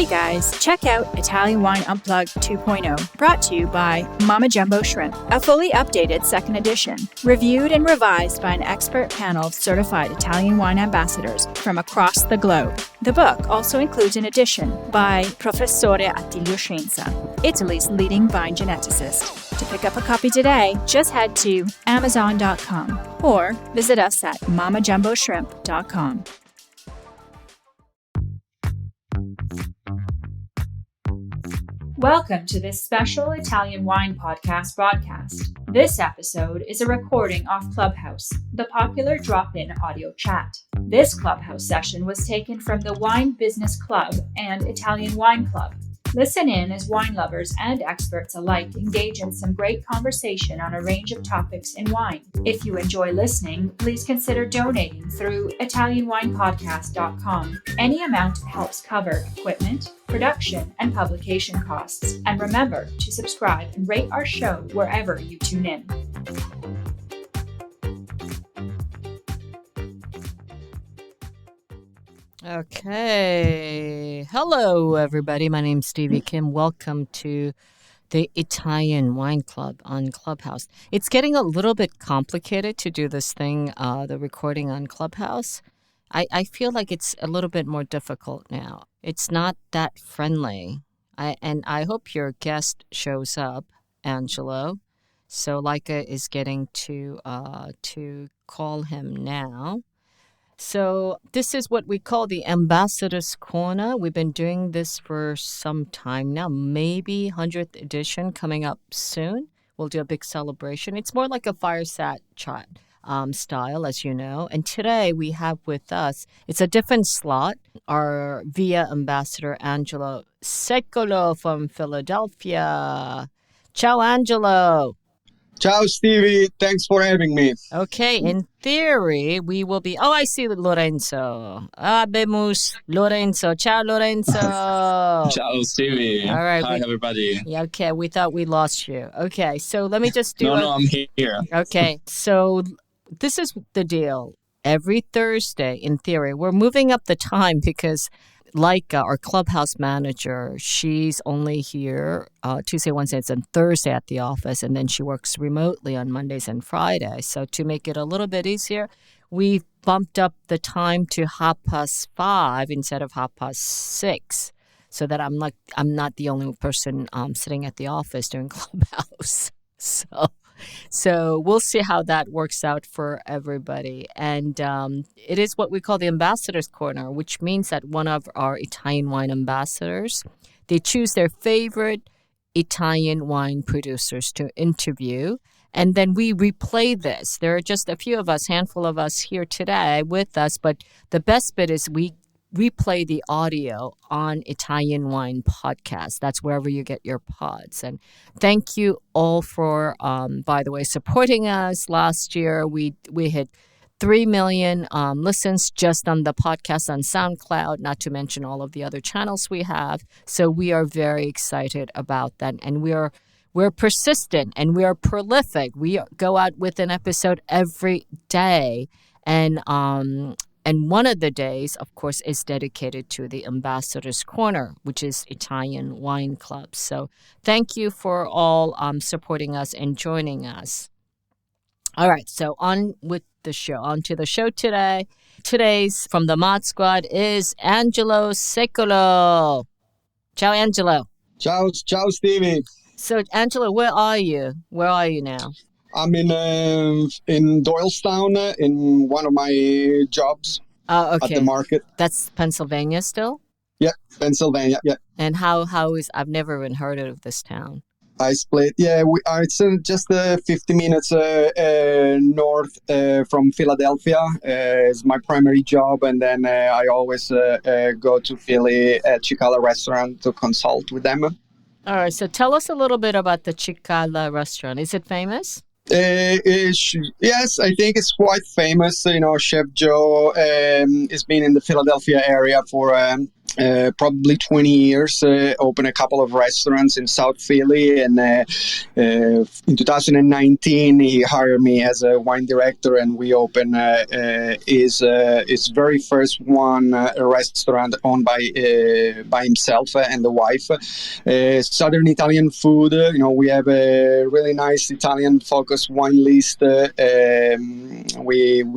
Hey guys, check out Italian Wine Unplugged 2.0, brought to you by Mama Jumbo Shrimp, a fully updated second edition, reviewed and revised by an expert panel of certified Italian wine ambassadors from across the globe. The book also includes an edition by Professore Attilio Scienza, Italy's leading vine geneticist. To pick up a copy today, just head to Amazon.com or visit us at MamaJumboShrimp.com. Welcome to this special Italian wine podcast broadcast. This episode is a recording off Clubhouse, the popular drop-in audio chat. This Clubhouse session was taken from the Wine Business Club and Italian Wine Club. Listen in as wine lovers and experts alike engage in some great conversation on a range of topics in wine. If you enjoy listening, please consider donating through ItalianWinepodcast.com. Any amount helps cover equipment, production, and publication costs. And remember to subscribe and rate our show wherever you tune in. Okay. Hello, everybody. My name's Stevie Kim. Welcome to the Italian Wine Club on Clubhouse. It's getting a little bit complicated to do this thing, the recording on Clubhouse. I feel like it's a little bit more difficult now. It's not that friendly. I hope your guest shows up, Angelo. So Leica is getting to call him now. So this is what we call the Ambassador's Corner. We've been doing this for some time now, maybe 100th edition coming up soon. We'll do a big celebration. It's more like a fireside chat style, as you know. And today we have with us, it's a different slot, our VIA Ambassador, Angelo Secolo from Philadelphia. Ciao, Angelo. Ciao, Stevie. Thanks for having me. Okay, in theory, we will be... Oh, I see Lorenzo. Abemus Lorenzo. Ciao, Lorenzo. Ciao, Stevie. All right. Hi, everybody. Yeah, okay, we thought we lost you. Okay, so let me just do... No, I'm here. Okay, so this is the deal. Every Thursday, in theory, we're moving up the time because... Leica, our Clubhouse manager, she's only here Tuesday, Wednesdays, and Thursday at the office, and then she works remotely on Mondays and Fridays. So to make it a little bit easier, we've bumped up the time to 5:30 instead of 6:30, so that I'm not the only person sitting at the office doing Clubhouse. So we'll see how that works out for everybody. And it is what we call the Ambassador's Corner, which means that one of our Italian wine ambassadors, they choose their favorite Italian wine producers to interview. And then we replay this. There are just a few of us, handful of us here today with us. But the best bit is we replay the audio on Italian Wine Podcast. That's wherever you get your pods. And thank you all for, by the way, supporting us. Last year, we hit 3 million listens just on the podcast on SoundCloud, not to mention all of the other channels we have. So we are very excited about that. And we're persistent and we are prolific. We go out with an episode every day. And one of the days, of course, is dedicated to the Ambassador's Corner, which is Italian Wine Club. So thank you for all supporting us and joining us. All right, so on with the show. On to the show today. Today's from the Mod Squad is Angelo Secolo. Ciao, Angelo. Ciao, Stevie. So, Angelo, where are you? Where are you now? I'm in Doylestown in one of my jobs okay. At the market. That's Pennsylvania still? Yeah, Pennsylvania, yeah. And how is, I've never even heard of this town. I split, yeah, it's just 50 minutes north from Philadelphia. It's my primary job, and then I always go to Philly at Cicala restaurant to consult with them. All right, so tell us a little bit about the Cicala restaurant. Is it famous? Yes, I think it's quite famous. You know, Chef Joe has been in the Philadelphia area for probably 20 years, opened a couple of restaurants in South Philly, and in 2019 he hired me as a wine director, and we opened his very first one, a restaurant owned by himself and the wife. Southern Italian food. We have a really nice Italian focused wine list. We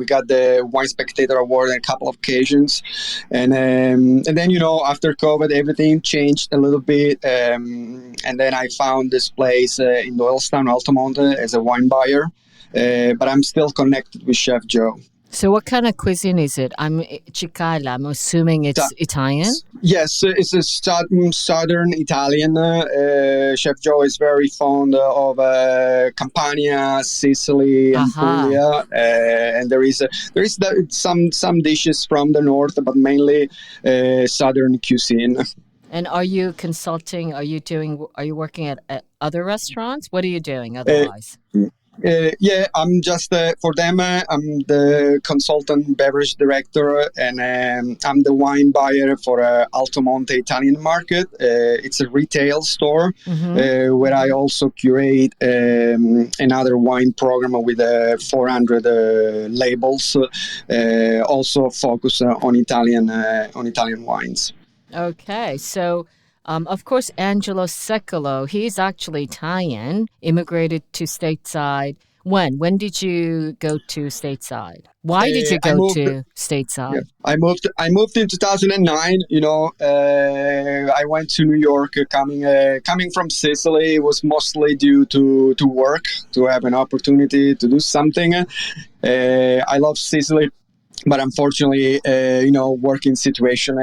got the Wine Spectator Award on a couple of occasions, and then after COVID, everything changed a little bit, and then I found this place in Doylestown, Altamonte, as a wine buyer, but I'm still connected with Chef Joe. So what kind of cuisine is it? I'm Cicala. I'm assuming it's Italian? Yes, it's a southern Italian. Chef Joe is very fond of Campania, Sicily, and Puglia. And there is some dishes from the north, but mainly southern cuisine. And are you consulting? Are you working at other restaurants? What are you doing otherwise? I'm just for them. I'm the consultant beverage director, and I'm the wine buyer for Altomonte Italian Market. It's a retail store where I also curate another wine program with 400 labels, also focus on Italian wines. Okay, so. Of course, Angelo Secolo, he's actually Italian, immigrated to stateside. When did you go to stateside? Why did you go to stateside? Yeah. I moved in 2009. I went to New York. Coming from Sicily, it was mostly due to work, to have an opportunity to do something. I love Sicily. But unfortunately, working situation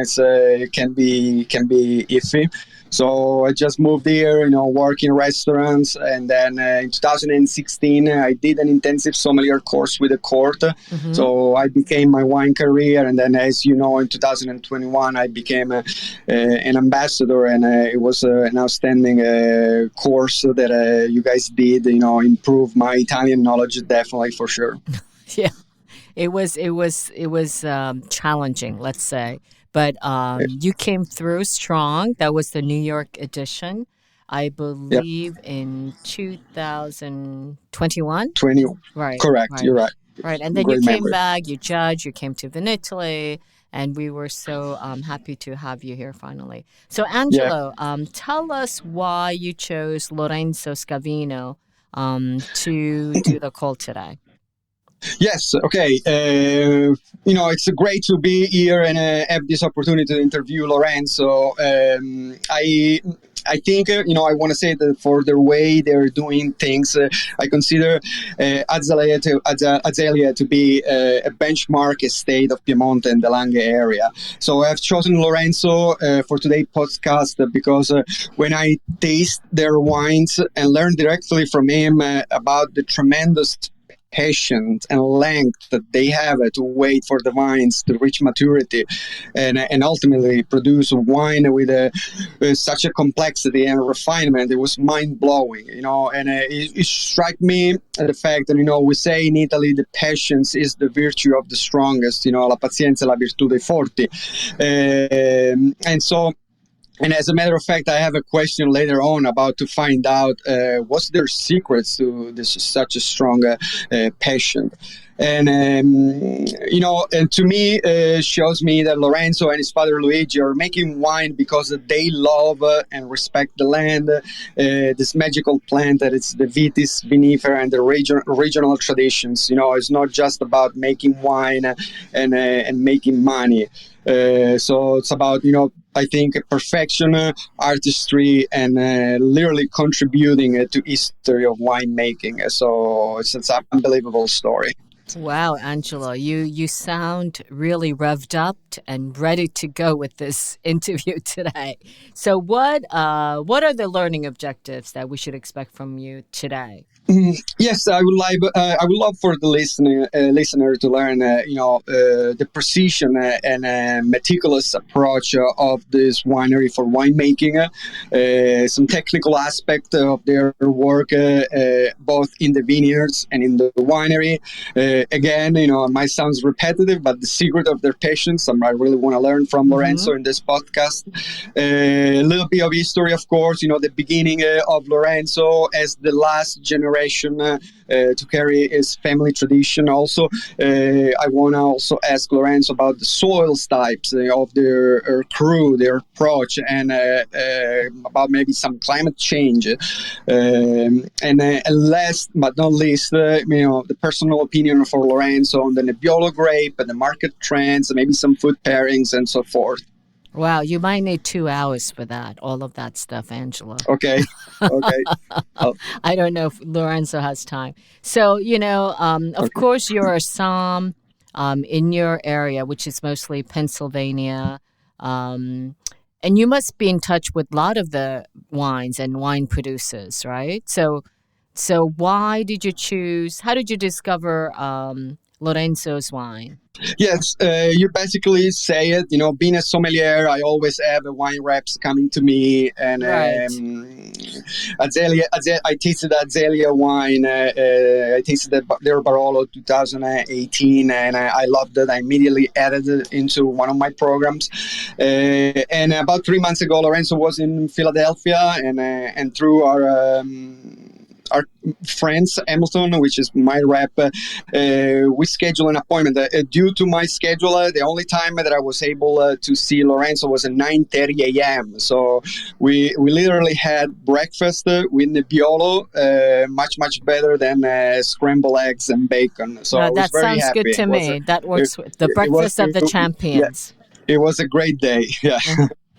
can be iffy. So I just moved here, work in restaurants, and then in 2016 I did an intensive sommelier course with the court. So I became my wine career, and then, as you know, in 2021 I became an ambassador, and it was an outstanding course that you guys did. Improve my Italian knowledge, definitely, for sure. Yeah. It was challenging, let's say, but you came through strong. That was the New York edition, I believe, in 2021. 20, right? Correct. Right. You're right. Right, and then Great you came memory. back. You judged. You came to Vinitaly, and we were so happy to have you here finally. So, Angelo, tell us why you chose Lorenzo Scavino to do the call today. Yes. Okay. It's great to be here and have this opportunity to interview Lorenzo. I think, I want to say that for the way they're doing things, I consider Azalea to be a benchmark estate of Piemonte and the Langhe area. So I've chosen Lorenzo for today's podcast because when I taste their wines and learn directly from him about the tremendous patience and length that they have to wait for the vines to reach maturity and ultimately produce wine with such a complexity and refinement, it was mind-blowing, and it struck me the fact that, we say in Italy the patience is the virtue of the strongest, la pazienza è la virtù dei forti, and as a matter of fact, I have a question later on about to find out what's their secrets to this such a strong passion. And, and to me, shows me that Lorenzo and his father Luigi are making wine because they love and respect the land, this magical plant that it's the Vitis vinifera and the regional traditions. It's not just about making wine and making money. So it's about, I think, perfection, artistry, and literally contributing to history of winemaking. So it's an unbelievable story. Wow, Angelo, you sound really revved up and ready to go with this interview today. So what are the learning objectives that we should expect from you today? Yes, I would love for the listener to learn, the precision and meticulous approach of this winery for winemaking, some technical aspect of their work, both in the vineyards and in the winery, again, it might sound repetitive, but the secret of their patience, I really want to learn from Lorenzo in this podcast. A little bit of history, of course, the beginning of Lorenzo as the last generation to carry his family tradition. Also, I want to also ask Lorenzo about the soils types of their crew, their approach, and about maybe some climate change. And last but not least, the personal opinion for Lorenzo on the Nebbiolo grape and the market trends, maybe some food pairings and so forth. Wow, you might need 2 hours for that, all of that stuff, Angelo. Okay. I don't know if Lorenzo has time. So, of course, you're a somm in your area, which is mostly Pennsylvania. And you must be in touch with a lot of the wines and wine producers, right? So why did you choose, how did you discover Lorenzo's wine? Yes, you basically say it. Being a sommelier, I always have wine reps coming to me, and Right. I tasted Azalea wine. I tasted their Barolo 2018, and I loved it. I immediately added it into one of my programs. And about 3 months ago, Lorenzo was in Philadelphia, and through our friends, Hamilton, which is my rep, we scheduled an appointment. Due to my schedule, the only time that I was able to see Lorenzo was at 9:30 a.m. So we literally had breakfast with Nebbiolo, much better than scrambled eggs and bacon. So I was that very sounds happy. good to me. That works with the breakfast of the champions. Yeah, it was a great day. Yeah.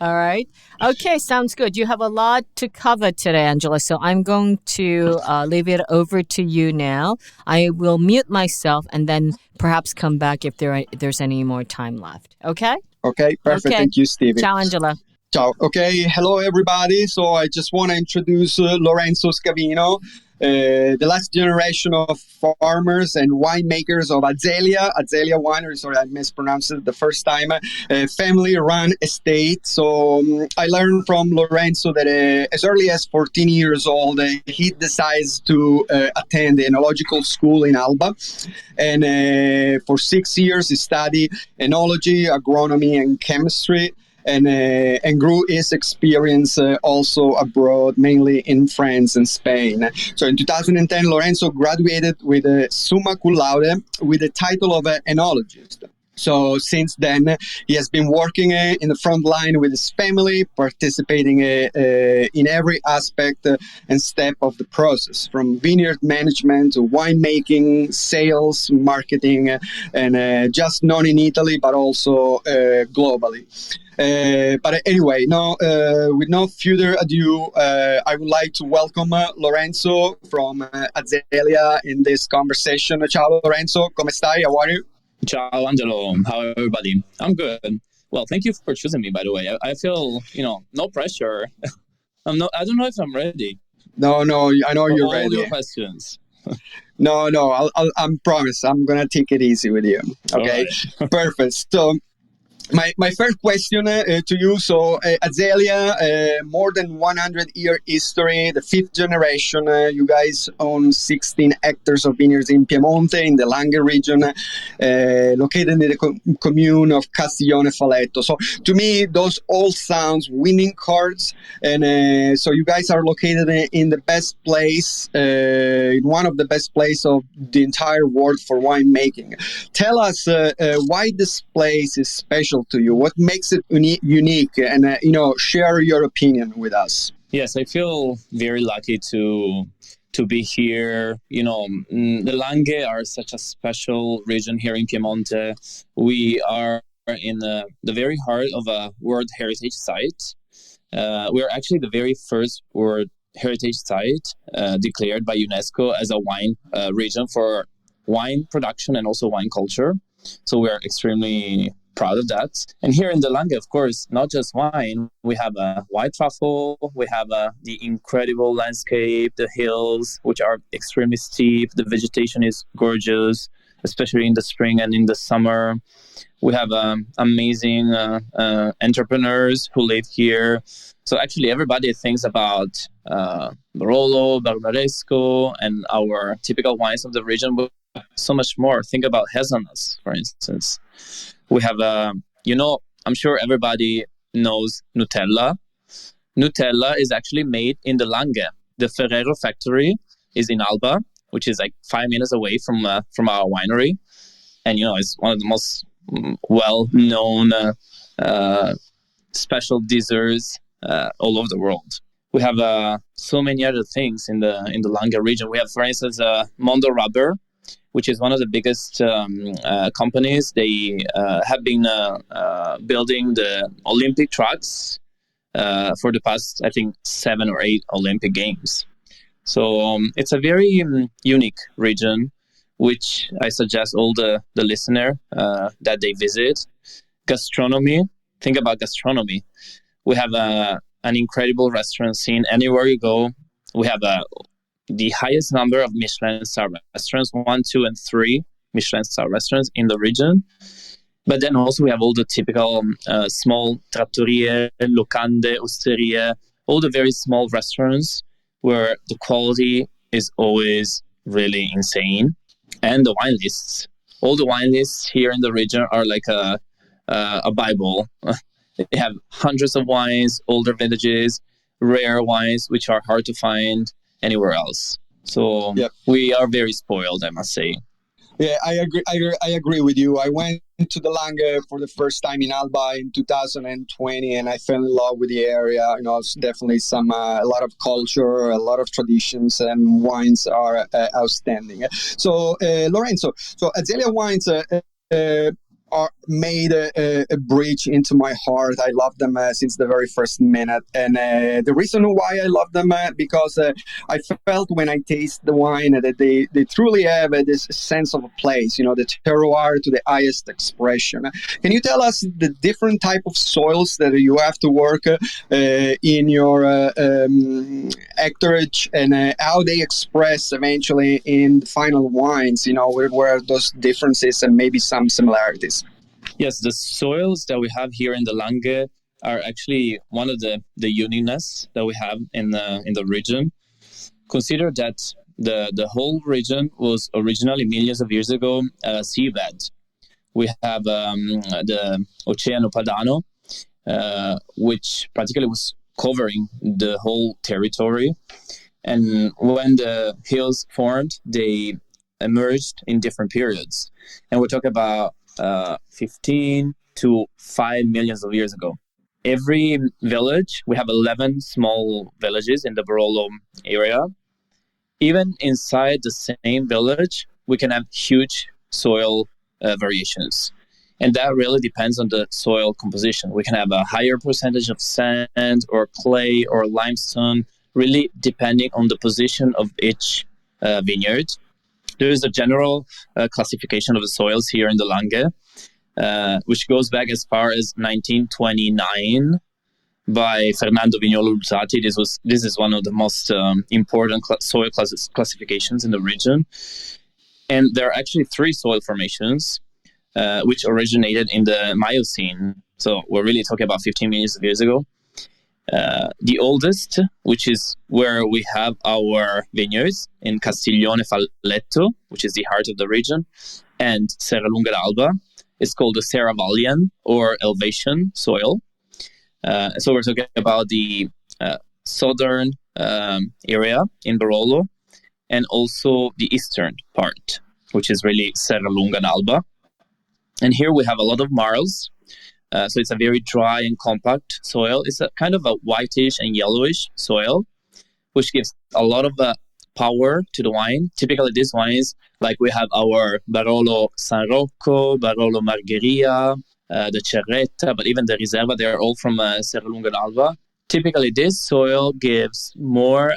All right. Okay, sounds good. You have a lot to cover today, Angela, so I'm going to leave it over to you now. I will mute myself and then perhaps come back if there's any more time left. Okay? Okay, perfect. Okay. Thank you, Stevie. Ciao, Angela. Ciao. Okay, hello, everybody. So I just want to introduce Lorenzo Scavino, the last generation of farmers and winemakers of Azalea Winery. Sorry, I mispronounced it the first time. Family-run estate. So I learned from Lorenzo that as early as 14 years old, he decides to attend the enological school in Alba. And for 6 years, he studied enology, agronomy, and chemistry. And grew his experience also abroad, mainly in France and Spain. So in 2010, Lorenzo graduated with a summa cum laude with the title of enologist. So since then, he has been working in the front line with his family, participating in every aspect and step of the process, from vineyard management to winemaking, sales, marketing, and just not in Italy, but also globally. But anyway, with no further ado, I would like to welcome Lorenzo from Azalea in this conversation. Ciao, Lorenzo. Come stai? How are you? Ciao, Angelo. How everybody? I'm good. Well, thank you for choosing me, by the way. I feel, no pressure. I don't know if I'm ready. No, I know you're ready. All your questions. No, I'm promise. I'm going to take it easy with you. Okay, right. Perfect. So, my first question to you. So Azalea, more than 100-year history, the fifth generation. You guys own 16 hectares of vineyards in Piemonte, in the Langhe region, located in the commune of Castiglione Faletto. So to me, those all sounds winning cards. And so you guys are located in the best place, in one of the best places of the entire world for winemaking. Tell us why this place is special to you. What makes it unique? And share your opinion with us. Yes, I feel very lucky to be here. The Langhe are such a special region here in Piemonte. We are in the very heart of a World Heritage Site. We're actually the very first World Heritage Site declared by UNESCO as a wine region for wine production and also wine culture. So we're extremely proud of that. And here in the Langhe, of course, not just wine, we have a white truffle, we have the incredible landscape, the hills, which are extremely steep. The vegetation is gorgeous, especially in the spring and in the summer. We have amazing entrepreneurs who live here. So actually everybody thinks about Barolo, Barbaresco, and our typical wines of the region so much more. Think about hazelnuts, for instance. We have, I'm sure everybody knows Nutella. Nutella is actually made in the Langhe. The Ferrero factory is in Alba, which is like 5 minutes away from our winery. And, it's one of the most well-known special desserts all over the world. We have so many other things in the Langhe region. We have, for instance, Mondo Rubber, which is one of the biggest companies. They have been building the Olympic tracks for the past, I think, 7 or 8 Olympic Games. So it's a very unique region, which I suggest all the listener that they visit. Gastronomy, think about gastronomy. We have an incredible restaurant scene anywhere you go. We have the highest number of Michelin star restaurants, 1, 2, and 3 Michelin star restaurants in the region. But then also we have all the typical small trattorie, locande, osterie, all the very small restaurants where the quality is always really insane. And the wine lists. All the wine lists here in the region are like a Bible. They have hundreds of wines, older vintages, rare wines, which are hard to find anywhere else. So We are very spoiled, I must say. Yeah, I agree. I agree with you. I went to the Langhe for the first time in Alba in 2020, and I fell in love with the area. It's definitely a lot of culture, a lot of traditions, and wines are outstanding. So, Lorenzo, Azelia wines are made a bridge into my heart. I love them since the very first minute. And the reason why I love them, because I felt when I taste the wine that they truly have this sense of a place, the terroir to the highest expression. Can you tell us the different type of soils that you have to work in your hectarage and how they express eventually in the final wines, where those differences and maybe some similarities? Yes, the soils that we have here in the Langhe are actually one of the uniqueness that we have in the region. Consider that the whole region was originally millions of years ago a seabed. We have the Oceano Padano, which practically was covering the whole territory. And when the hills formed, they emerged in different periods. And we're talking about 15 to 5 millions of years ago. Every village, we have 11 small villages in the Barolo area. Even inside the same village, we can have huge soil variations. And that really depends on the soil composition. We can have a higher percentage of sand or clay or limestone, really depending on the position of each vineyard. There is a general classification of the soils here in the Langhe, which goes back as far as 1929 by Fernando Vignolo Luzzati. This is one of the most important soil classifications in the region. And there are actually 3 soil formations which originated in the Miocene. So we're really talking about 15 million years ago. The oldest, which is where we have our vineyards in Castiglione Falletto, which is the heart of the region, and Serralunga d'Alba, is called the Serravallian or Elevation soil. So we're talking about the southern area in Barolo, and also the eastern part, which is really Serralunga d'Alba. And here we have a lot of marls. So it's a very dry and compact soil. It's a kind of a whitish and yellowish soil, which gives a lot of power to the wine. Typically, these wines, like we have our Barolo San Rocco, Barolo Margheria, the Cerretta, but even the Riserva, they are all from Serralunga d'Alba. Typically, this soil gives more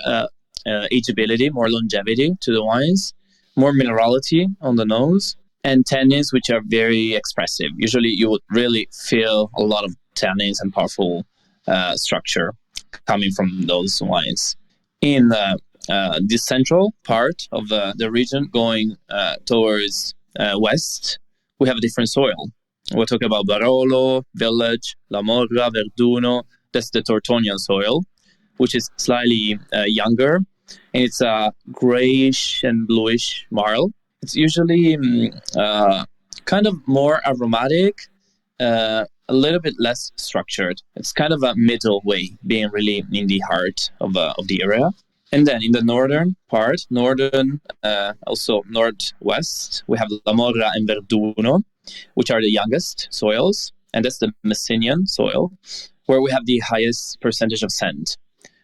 ageability, more longevity to the wines, more minerality on the nose, and tannins, which are very expressive. Usually you would really feel a lot of tannins and powerful structure coming from those wines. In the central part of the region, going towards west, we have a different soil. We're talking about Barolo, Village, La Morra, Verduno. That's the Tortonian soil, which is slightly younger. And it's a grayish and bluish marl. It's usually kind of more aromatic, a little bit less structured. It's kind of a middle way, being really in the heart of the area. And then in the northern part, also northwest, we have La Morra and Verduno, which are the youngest soils. And that's the Messinian soil, where we have the highest percentage of sand.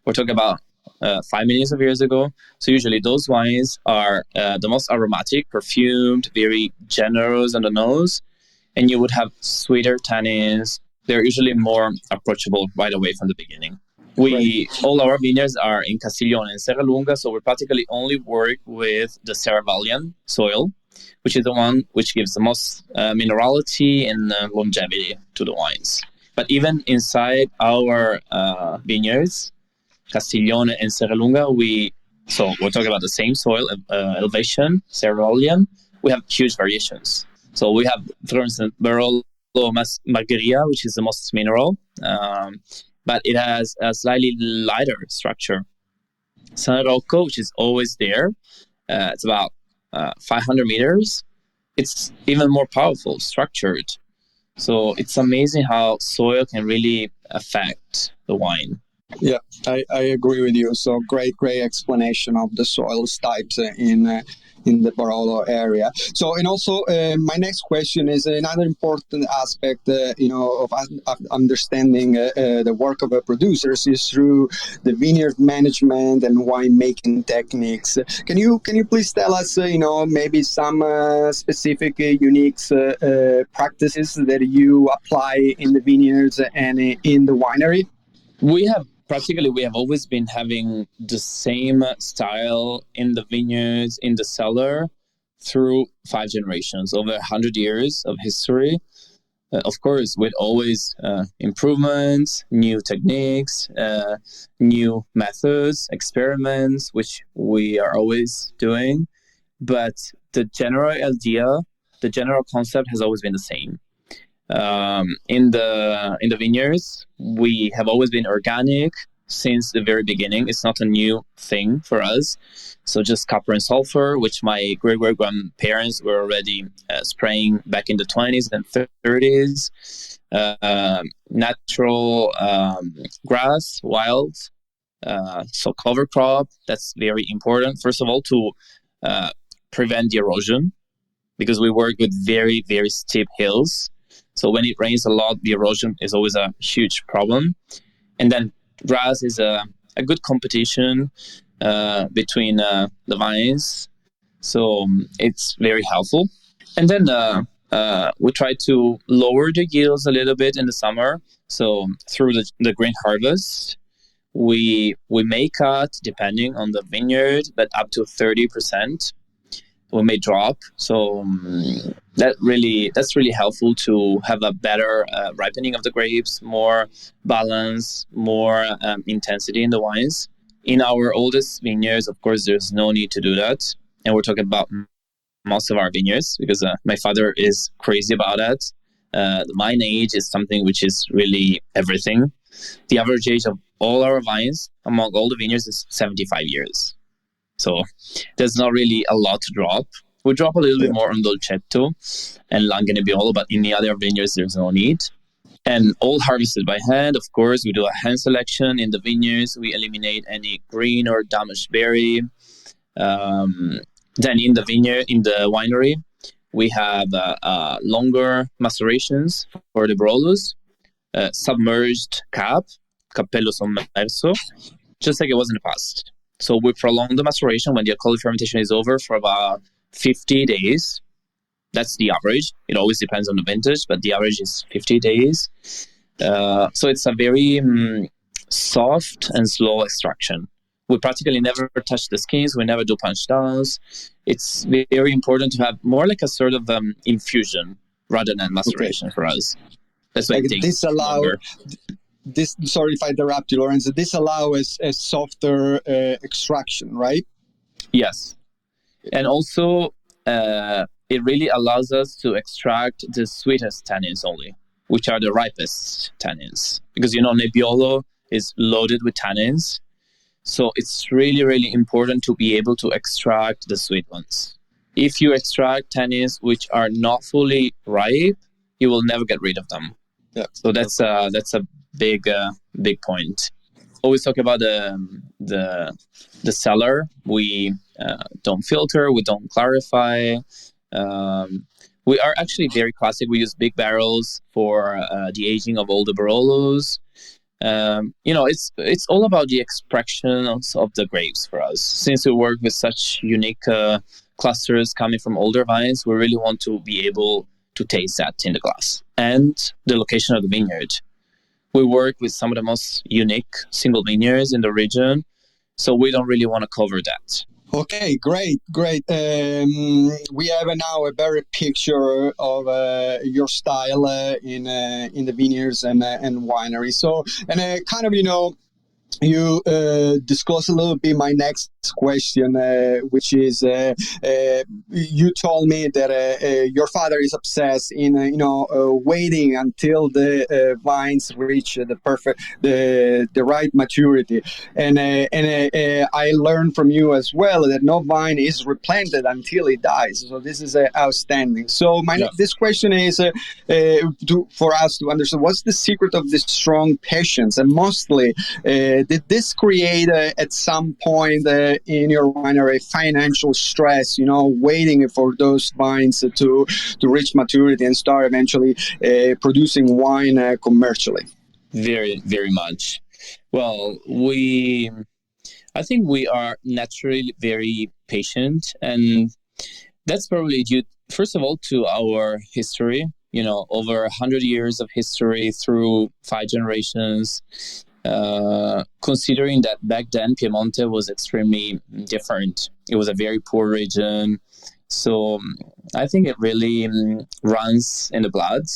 We're talking about 5 million of years ago. So usually those wines are the most aromatic, perfumed, very generous on the nose. And you would have sweeter tannins. They're usually more approachable right away from the beginning. All our vineyards are in Castiglione and Serralunga, so we practically only work with the Serravaglian soil, which is the one which gives the most minerality and longevity to the wines. But even inside our vineyards, Castiglione and Serralunga, so we're talking about the same soil elevation, Serravaglian, we have huge variations. So we have, for instance, Barolo Margheria, which is the most mineral, but it has a slightly lighter structure. San Rocco, which is always there, it's about 500 meters. It's even more powerful, structured. So it's amazing how soil can really affect the wine. Yeah, I agree with you. So great explanation of the soils types in the Barolo area. So, and also my next question is another important aspect, of understanding the work of producers is through the vineyard management and winemaking techniques. Can you please tell us, maybe some specific unique practices that you apply in the vineyards and in the winery? We have always been having the same style in the vineyards, in the cellar, through 5 generations, over 100 years of history. Of course, with always improvements, new techniques, new methods, experiments, which we are always doing. But the general idea, the general concept has always been the same. In the vineyards, we have always been organic since the very beginning. It's not a new thing for us. So just copper and sulfur, which my great-great-grandparents were already spraying back in the 20s and 30s. Natural grass, wild, so cover crop. That's very important. First of all, to prevent the erosion, because we work with very, very steep hills. So when it rains a lot, the erosion is always a huge problem. And then grass is a good competition between the vines. So it's very helpful. And then we try to lower the yields a little bit in the summer. So through the grain harvest, we may cut, depending on the vineyard, but up to 30%. We may drop. So that's really helpful to have a better ripening of the grapes, more balance, more intensity in the wines. In our oldest vineyards, of course, there's no need to do that. And we're talking about most of our vineyards, because my father is crazy about that. The vine age is something which is really everything. The average age of all our vines among all the vineyards is 75 years. So there's not really a lot to drop. We drop a little bit more on Dolcetto and Langhe Nebbiolo, but in the other vineyards, there's no need. And all harvested by hand. Of course, we do a hand selection in the vineyards. We eliminate any green or damaged berry. Then in the winery, we have longer macerations for the Barolos, submerged cappello sommerso, just like it was in the past. So we prolong the maceration when the alcoholic fermentation is over for about 50 days. That's the average. It always depends on the vintage, but the average is 50 days. So it's a very soft and slow extraction. We practically never touch the skins. We never do punch downs. It's very important to have more like a sort of infusion rather than maceration for us. That's why it takes longer. Sorry if I interrupt you, Lorenzo. This allows a softer extraction, right? Yes. And also, it really allows us to extract the sweetest tannins only, which are the ripest tannins. Because, Nebbiolo is loaded with tannins. So it's really, really important to be able to extract the sweet ones. If you extract tannins which are not fully ripe, you will never get rid of them. Yeah. So that's a big point. Always talk about the cellar. We don't filter, we don't clarify. We are actually very classic. We use big barrels for the aging of all the Barolos. It's all about the expressions of the grapes for us. Since we work with such unique clusters coming from older vines, we really want to be able to taste that in the glass. And the location of the vineyard. We work with some of the most unique single vineyards in the region, so we don't really want to cover that. Okay, great. We have now a better picture of your style in the vineyards and wineries. So, and kind of, you disclose a little bit my next question, which is you told me that your father is obsessed in waiting until the vines reach the right maturity, and I learned from you as well that no vine is replanted until it dies. So this is outstanding. So this question is for us to understand what's the secret of this strong patience, and mostly did this create at some point in your winery financial stress, waiting for those vines to reach maturity and start eventually producing wine commercially? Very, very much. Well, I think we are naturally very patient, and that's probably due, first of all, to our history, over 100 years of history through 5 generations. Considering that back then Piemonte was extremely different. It was a very poor region. So I think it really runs in the blood.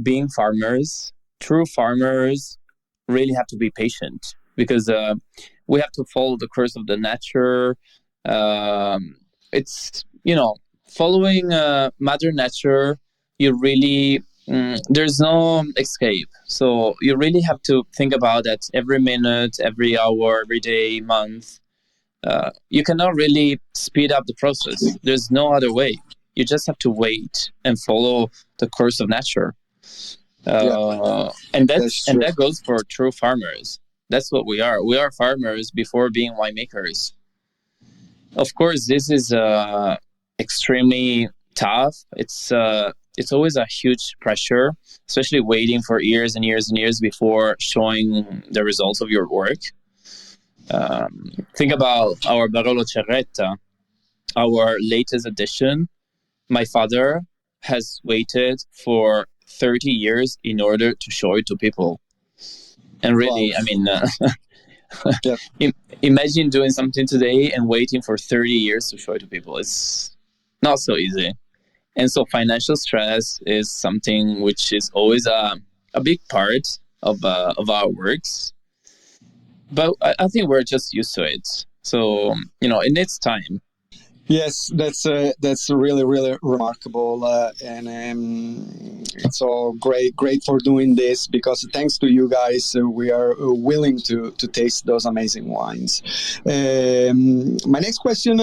Being farmers, true farmers really have to be patient because we have to follow the course of the nature. It's, following Mother Nature, you really... there's no escape. So you really have to think about that every minute, every hour, every day, month. You cannot really speed up the process. There's no other way. You just have to wait and follow the course of nature. And that goes for true farmers. That's what we are. We are farmers before being winemakers. Of course, this is extremely tough. It's always a huge pressure, especially waiting for years and years and years before showing the results of your work. Think about our Barolo Cerretta, our latest edition. My father has waited for 30 years in order to show it to people. And really, imagine doing something today and waiting for 30 years to show it to people. It's not so easy. And so financial stress is something which is always a big part of our works. But I think we're just used to it. So, it needs time. Yes, that's really, really remarkable, and it's all great for doing this, because thanks to you guys, we are willing to taste those amazing wines. My next question,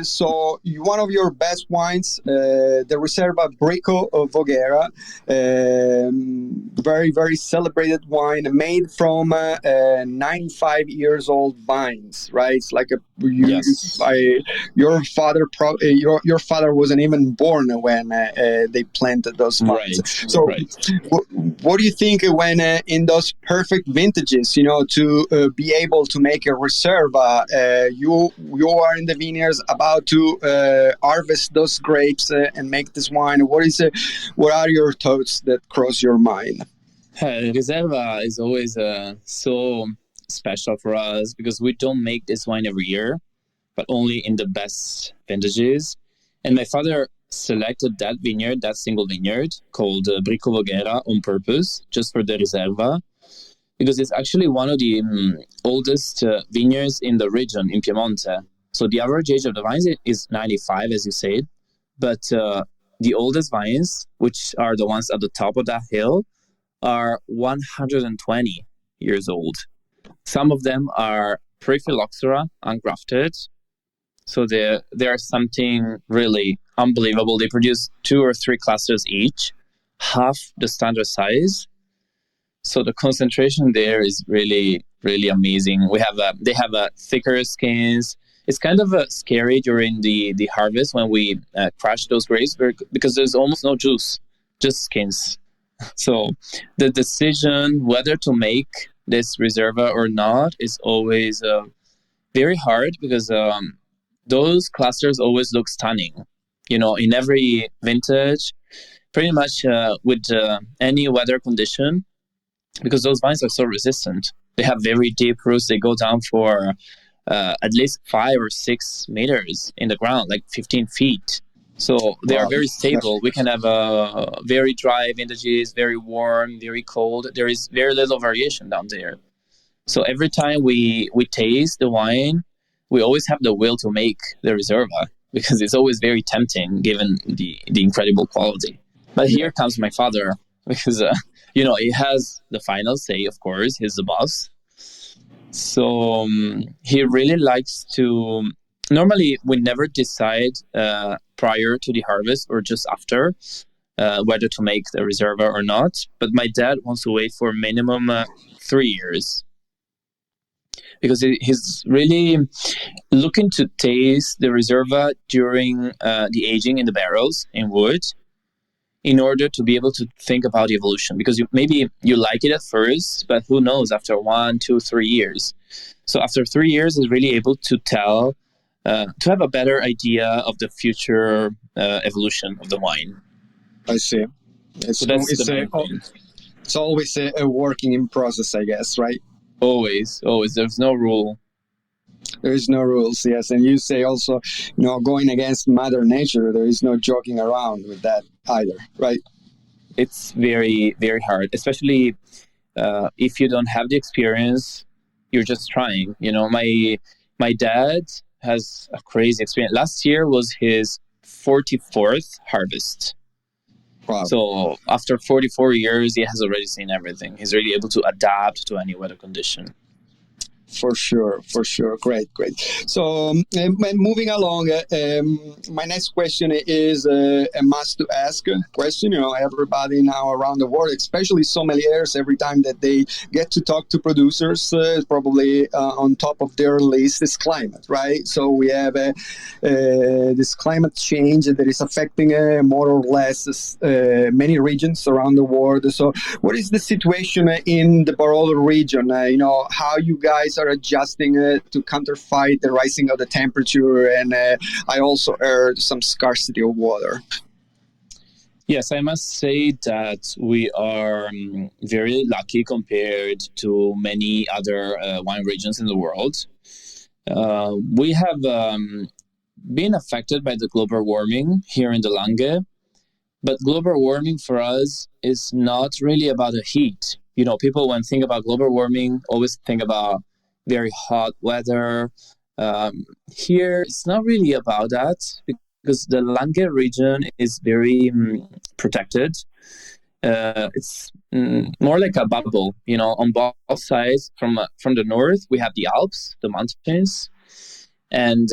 so one of your best wines, the Riserva Brico Voghera, very, very celebrated wine made from 95 years old vines, right? It's like your father wasn't even born when they planted those vines. Right. So, what do you think when in those perfect vintages, to be able to make a Reserva, you are in the vineyards about to harvest those grapes and make this wine? What are your thoughts that cross your mind? Reserva is always so special for us because we don't make this wine every year, but only in the best vintages. And my father selected that vineyard, that single vineyard called Brico Voghera on purpose, just for the Riserva, because it's actually one of the oldest vineyards in the region, in Piemonte. So the average age of the vines is 95, as you said, but the oldest vines, which are the ones at the top of that hill, are 120 years old. Some of them are pre-phylloxera, ungrafted. So they are something really unbelievable. They produce 2 or 3 clusters each, half the standard size. So the concentration there is really, really amazing. They have thicker skins. It's kind of scary during the harvest when we crush those grapes because there's almost no juice, just skins. So the decision whether to make this reserva or not is always very hard because those clusters always look stunning. In every vintage, pretty much with any weather condition, because those vines are so resistant. They have very deep roots. They go down for at least 5 or 6 meters in the ground, like 15 feet. So they are very stable. We can have very dry vintages, very warm, very cold. There is very little variation down there. So every time we taste the wine, we always have the will to make the Reserva because it's always very tempting given the incredible quality. But here comes my father because, he has the final say, of course. He's the boss. So he really likes to... Normally, we never decide prior to the harvest or just after whether to make the Reserva or not. But my dad wants to wait for minimum 3 years because he's really looking to taste the Reserva during the aging in the barrels in wood in order to be able to think about the evolution. Because maybe you like it at first, but who knows after 1, 2, 3 years. So after 3 years, he's really able to tell, to have a better idea of the future evolution of the wine. I see. So that's the main thing. It's always a working in process, I guess, right? Always. There's no rule. There is no rules, yes. And you say also, going against Mother Nature, there is no joking around with that either, right? It's very, very hard, especially if you don't have the experience, you're just trying. My dad has a crazy experience. Last year was his 44th harvest. Wow. So after 44 years, he has already seen everything. He's really able to adapt to any weather condition. For sure. Great. So, moving along, my next question is a must-to-ask question. Everybody now around the world, especially sommeliers, every time that they get to talk to producers, probably on top of their list is climate, right? So we have this climate change that is affecting more or less many regions around the world. So what is the situation in the Barolo region? How you guys are adjusting to counterfight the rising of the temperature, and I also heard some scarcity of water. Yes, I must say that we are very lucky compared to many other wine regions in the world. We have been affected by the global warming here in the Langhe, but global warming for us is not really about the heat. People when think about global warming always think about very hot weather. Here, it's not really about that because the Langhe region is very protected. It's more like a bubble, on both sides. From the north, we have the Alps, the mountains, and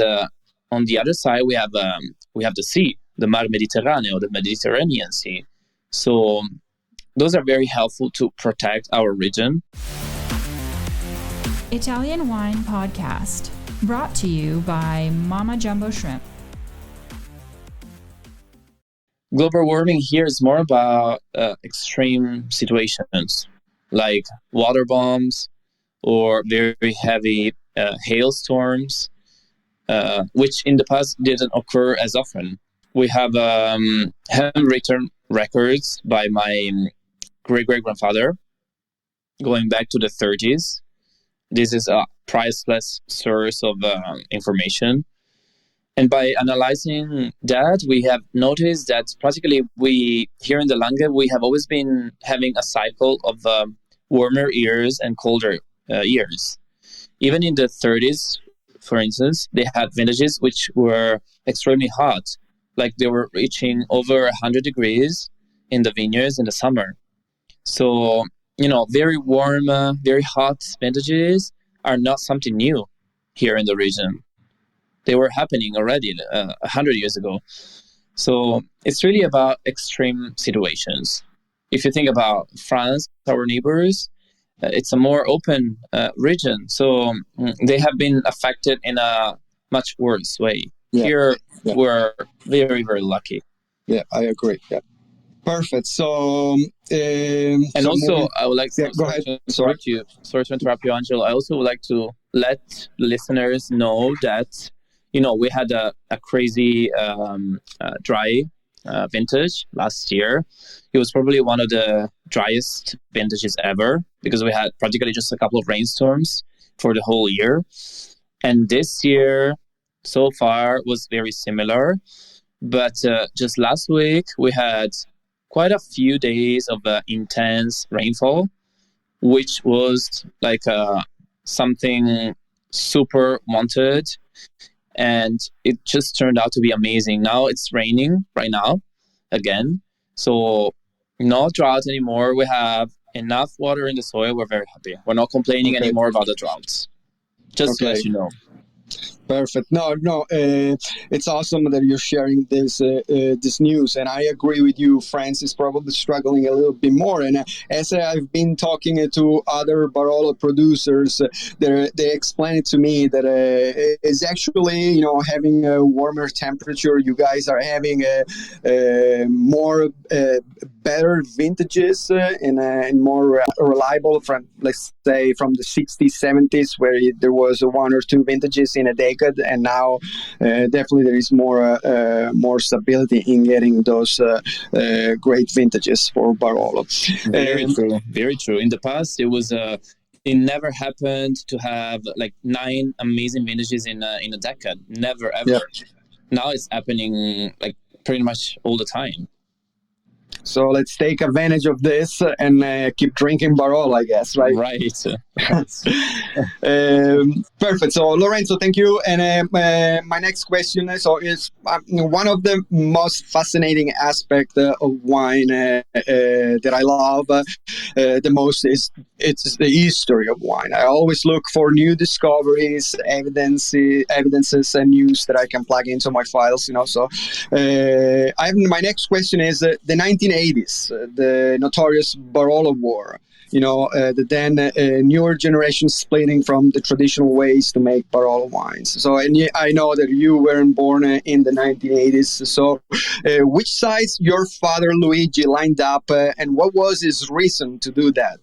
on the other side, we have the sea, the Mar Mediterraneo, the Mediterranean Sea. So those are very helpful to protect our region. Italian Wine Podcast, brought to you by Mama Jumbo Shrimp. Global warming here is more about extreme situations like water bombs or very heavy hailstorms, which in the past didn't occur as often. We have handwritten records by my great-great-grandfather going back to the 30s. This is a priceless source of information. And by analyzing that, we have noticed that practically here in the Langhe, we have always been having a cycle of warmer years and colder years. Even in the 30s, for instance, they had vintages which were extremely hot. Like they were reaching over 100 degrees in the vineyards in the summer. So, very warm, very hot vintages are not something new here in the region. they were happening already 100 years ago. So it's really about extreme situations. If you think about France, our neighbors, it's a more open region. So they have been affected in a much worse way. Yeah. Here, Yeah. we're very, very lucky. Yeah, I agree. Yeah. Perfect. So, and so also, moving, I would like to, yeah, go ahead. Sorry to interrupt you, Angelo. I also would like to let listeners know that, we had a crazy dry vintage last year. It was probably one of the driest vintages ever because we had practically just a couple of rainstorms for the whole year. And this year, so far, was very similar. But just last week, we had quite a few days of intense rainfall, which was like something super wanted. And it just turned out to be amazing. Now it's raining right now again. So no drought anymore. We have enough water in the soil. We're very happy. We're not complaining anymore about the droughts. Just to let you know. Perfect. No, it's awesome that you're sharing this news, and I agree with you. France is probably struggling a little bit more, and as I've been talking to other Barolo producers, they explained to me that it's actually having a warmer temperature. You guys are having more better vintages and more reliable from, let's say, from the 60s, 70s, where there was one or two vintages in a decade, and now definitely there is more stability in getting those great vintages for Barolo. Very true. In the past, it never happened to have like 9 amazing vintages in a decade. Never ever. Yeah. Now it's happening like pretty much all the time. So let's take advantage of this and keep drinking Barolo, I guess, right? Right. Perfect. So, Lorenzo, thank you. And my next question is one of the most fascinating aspects of wine that I love the most is it's the history of wine. I always look for new discoveries, evidences, and news that I can plug into my files. So, my next question is the 1980s, the notorious Barolo War. The then newer generation splitting from the traditional ways to make Barolo wines. So, and I know that you weren't born in the 1980s. So, which sides your father Luigi lined up, and what was his reason to do that?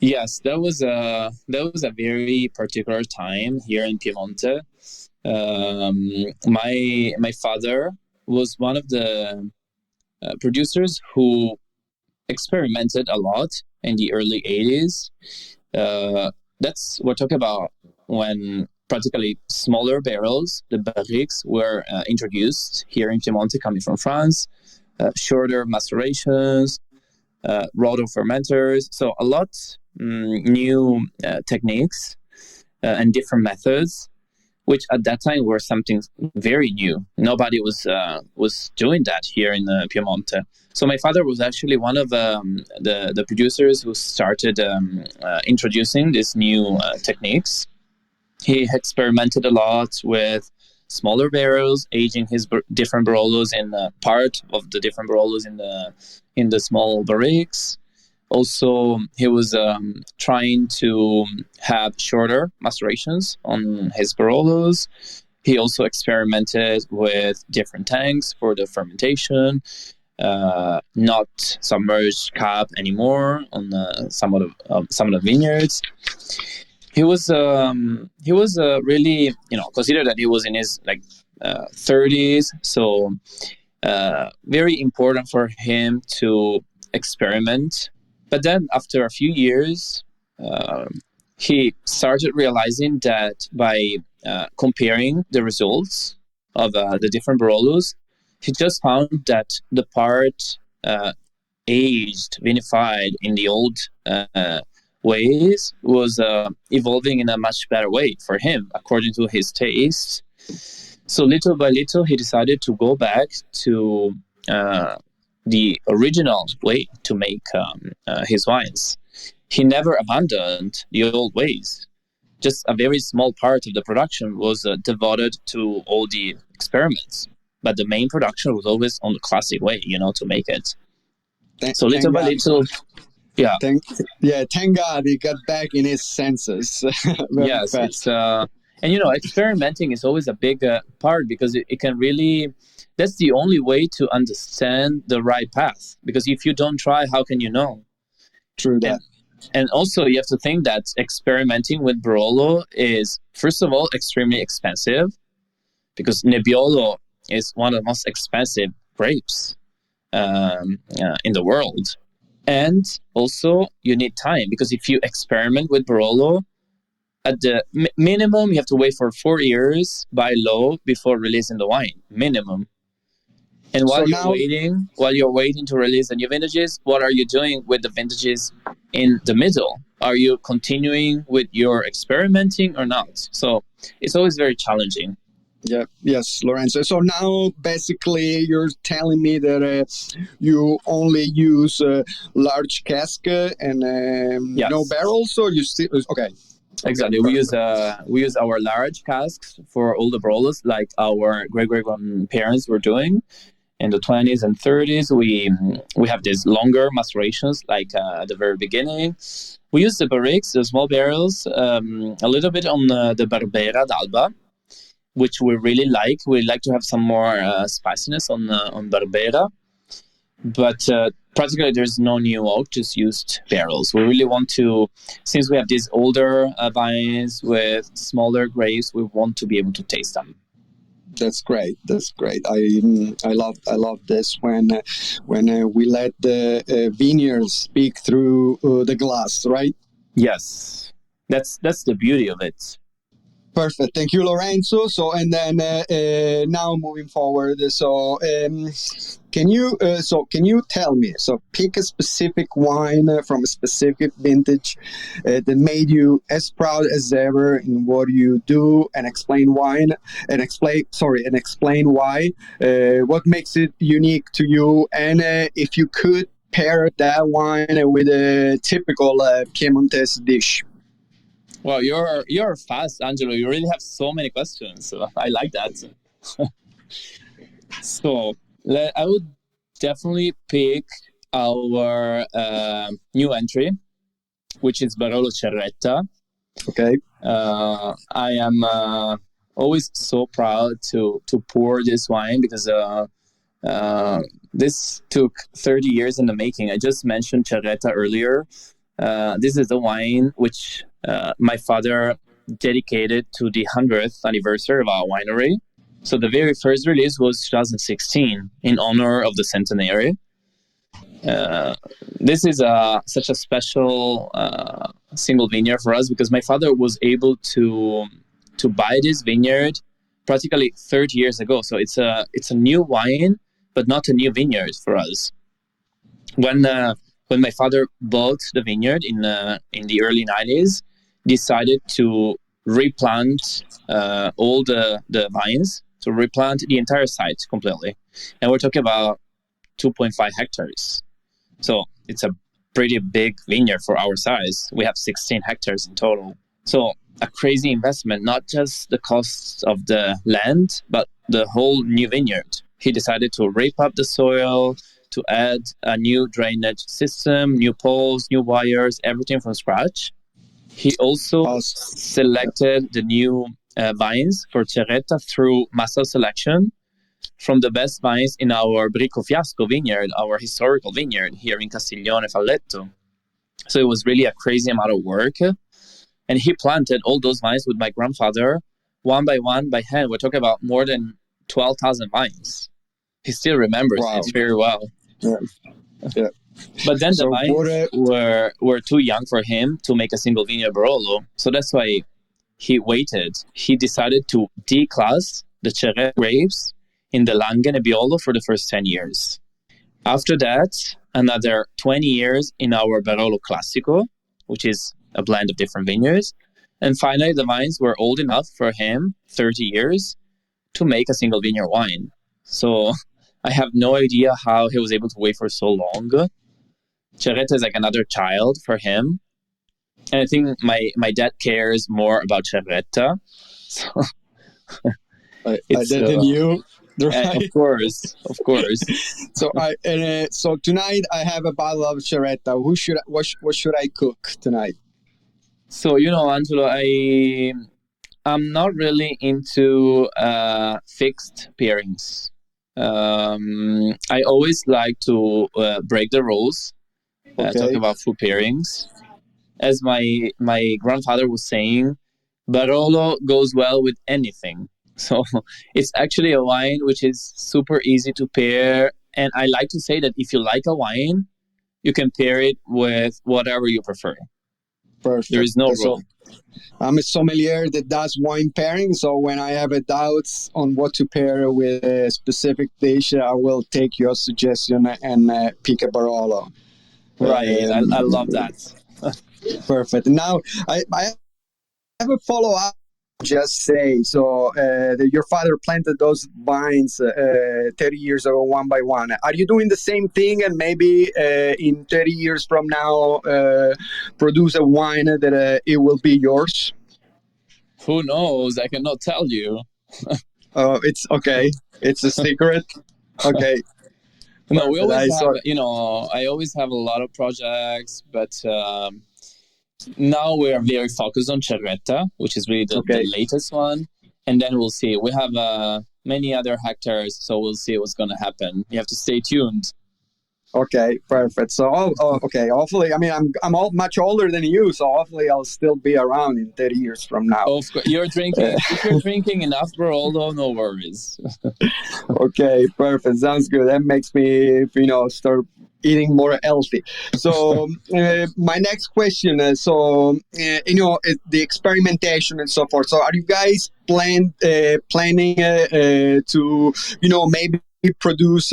Yes, that was a very particular time here in Piemonte. My father was one of the producers who experimented a lot in the early 80s. We're talking about when practically smaller barrels, the barriques, were introduced here in Piemonte, coming from France. Shorter macerations, roto fermenters. So a lot new techniques and different methods, which at that time were something very new. Nobody was doing that here in Piemonte. So my father was actually one of the producers who started introducing these new techniques. He experimented a lot with smaller barrels, aging his different Barolos in part of the different Barolos in the small barriques. Also, he was trying to have shorter macerations on his Barolos. He also experimented with different tanks for the fermentation, not submerged cap anymore on some of the vineyards. He was really considered that he was in his 30s, so very important for him to experiment. But then after a few years, he started realizing that by comparing the results of the different Barolos, he just found that the part aged, vinified in the old ways was evolving in a much better way for him, according to his taste. So little by little, he decided to go back to the original way to make his wines. He never abandoned the old ways. just a very small part of the production was devoted to all the experiments. But the main production was always on the classic way, to make it. So little by little, yeah. Thank God he got back in his senses. Yes, fast. it's and experimenting is always a big part, because it can really, that's the only way to understand the right path. Because if you don't try, how can you know? True that. And also you have to think that experimenting with Barolo is, first of all, extremely expensive, because Nebbiolo is one of the most expensive grapes in the world. And also you need time, because if you experiment with Barolo, at the minimum, you have to wait for 4 years by law before releasing the wine, minimum. And while you're waiting to release the new vintages, what are you doing with the vintages in the middle? Are you continuing with your experimenting or not? So it's always very challenging. Yeah. Yes, Lorenzo. So now basically you're telling me that you only use large cask and yes. no barrels, or you still okay? Exactly. We use our large casks for all the Barolos, like our great grandparents were doing in the 20s and 30s. We have these longer macerations, like at the very beginning. We use the barriques, the small barrels, a little bit on the Barbera d'Alba, which we really like. We like to have some more spiciness on Barbera. But practically there's no new oak, just used barrels. We really want to, since we have these older vines with smaller grapes, we want to be able to taste them. That's great. I love this when we let the vineyards speak through the glass, right? Yes, that's the beauty of it. Perfect. Thank you, Lorenzo. So, and then now moving forward. So, can you tell me? So, pick a specific wine from a specific vintage that made you as proud as ever in what you do, and explain why. What makes it unique to you, and if you could pair that wine with a typical Piemontese dish. Well, you're fast, Angelo. You really have so many questions. So I like that. So I would definitely pick our new entry, which is Barolo Cerretta. Okay. I am always so proud to pour this wine, because this took 30 years in the making. I just mentioned Cerretta earlier. This is the wine which my father dedicated to the 100th anniversary of our winery. So the very first release was 2016 in honor of the centenary. This is such a special single vineyard for us, because my father was able to buy this vineyard practically 30 years ago. So it's a new wine, but not a new vineyard for us. When my father bought the vineyard in the early 90s, decided to replant all the vines, to replant the entire site completely. And we're talking about 2.5 hectares. So it's a pretty big vineyard for our size. We have 16 hectares in total. So a crazy investment, not just the cost of the land, but the whole new vineyard. He decided to rape up the soil, to add a new drainage system, new poles, new wires, everything from scratch. He also selected the new vines for Cerretta through master selection from the best vines in our Bricco Fiasco vineyard, our historical vineyard here in Castiglione Falletto. So it was really a crazy amount of work. And he planted all those vines with my grandfather, one by hand. We're talking about more than 12,000 vines. He still remembers it very well. Yeah. But then the vines were too young for him to make a single vineyard Barolo. So that's why he waited. He decided to declass the Cerretta grapes in the Langhe Nebbiolo for the first 10 years. After that, another 20 years in our Barolo Classico, which is a blend of different vineyards. And finally, the vines were old enough for him, 30 years, to make a single vineyard wine. So I have no idea how he was able to wait for so long. Cerretta is like another child for him. And I think my dad cares more about Cervetta. So I didn't you. Right. Of course. So tonight I have a bottle of Cervetta. What should I cook tonight? So Angelo, I'm not really into fixed pairings. I always like to break the rules. Talk about food pairings. As my grandfather was saying, Barolo goes well with anything. So it's actually a wine which is super easy to pair. And I like to say that if you like a wine, you can pair it with whatever you prefer. Perfect. There is no rule. I'm a sommelier that does wine pairing. So when I have a doubts on what to pair with a specific dish, I will take your suggestion and pick a Barolo. Right. I love that. Perfect. Now, I have a follow-up. Just say, so your father planted those vines 30 years ago, one by one. Are you doing the same thing and maybe in 30 years from now produce a wine that it will be yours? Who knows? I cannot tell you. It's okay. It's a secret. Okay. No, we always have, I always have a lot of projects, but now we are very focused on Cervetta, which is really the latest one. And then we'll see. We have many other hectares, so we'll see what's going to happen. You have to stay tuned. Okay, perfect. So, okay. Hopefully, I mean, I'm much older than you, so hopefully I'll still be around in 30 years from now. Of course, if you're drinking enough Barolo, no worries. Okay, perfect. Sounds good. That makes me, start eating more healthy. So, my next question is, the experimentation and so forth. So, are you guys planning to, maybe produce